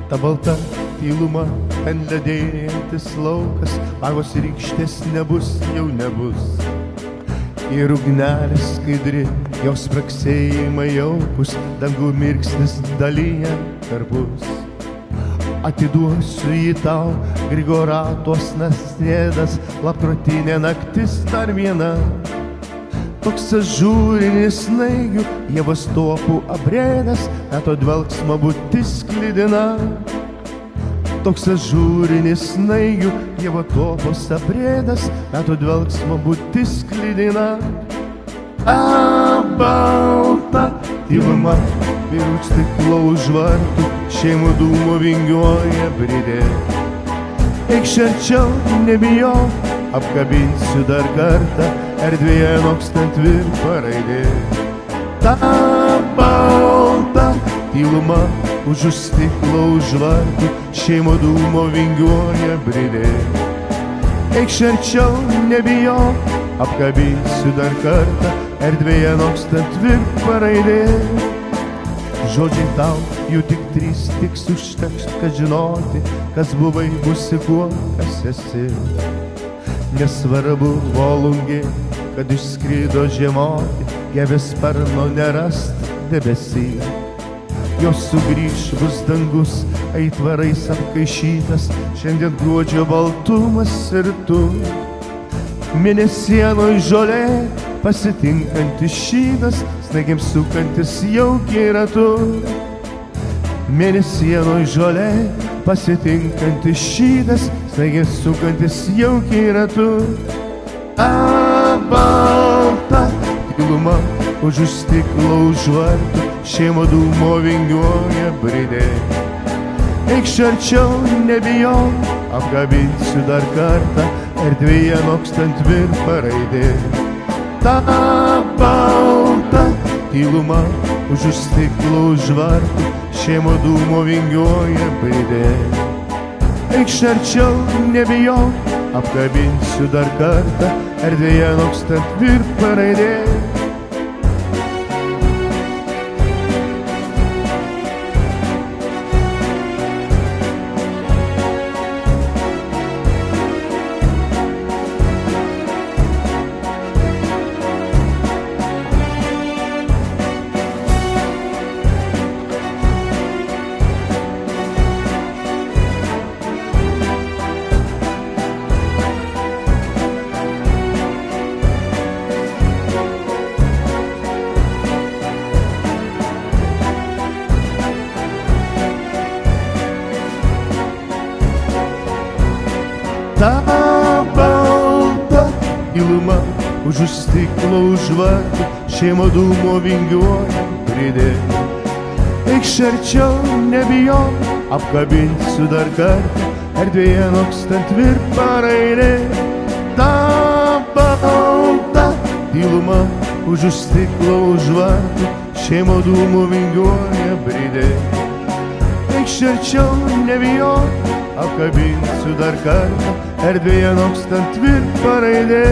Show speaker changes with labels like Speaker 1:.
Speaker 1: Ta balta tyluma, ten ledėjantis laukas, magos rykštės nebus, jau nebus. Ir ugnelės skaidri, jos spraksėjimai jaukus, dangų mirksnis dalyja perpus. Atiduosiu jį tau, Grigoratos nasrėdas, lapkritinė naktis dar viena. Toks ažūrinis snaigių, ievos topų abrėdas, meto dvelksmo būtis sklidina. Toks ažūrinis snaigių, ievo topos abrėdas, meto dvelksmo būtis sklidina. Balta tyluma, ir už stiklo už vartų, šeimų dūmo vingiuoja bridė. Eikš arčiau, nebijok, apkabinsiu dar kartą, erdvėje nokstant virpa raidė. Ta balta tyluma, už stiklo už vartų, šeimų dūmo vingiuoja bridė. Eikš arčiau, nebijok, apkabinsiu dar kartą, erdvėje nokstant virpa raidė. Žodžiai tau, jų tik 3, tiks užteks, kad žinoti, kas buvai, būsi kuo, kas esi. Nesvarbu volungė, kad išskrido žiemoti, gebės sparno nerast debesy. Jos sugrįž, bus dangus, aitvarais apkaišytas, šiandien gruodžio baltumas ir tu. Mėnesienoj žolė, pasitinkantis šydas, snaigiams sukantis jaukiai ratu. Mėnesienoj žolė, pasitinkantis šydas, snaigiams sukantis jaukiai ratu. Balta tyluma, už stiklo už vartų, šeimo dūmo vingiuoja bridė. Eikš arčiau, nebijok, apkabinsiu dar kartą, erdvėje nokstant virpa raidė. Ta balta tyluma, už stiklo už vartų, šeimo dūmo vingiuoja bridė. Eikš arčiau, nebijok, apkabinsiu dar kartą, erdvėje nokstant virpa raidė. Ta balta tyluma, už stiklo už vartų, šeimo dūmo vingiuoja bridė. Eikš arčiau, nebijok, apkabinsiu dar kartą, erdvėje nokstant virpa raidė. Ta balta tyluma, už stiklo už vartų, šeimo dūmo vingiuoja bridė. Eikš arčiau, nebijok, apkabinsiu dar kartą, erdvėje nokstant virpa raidė.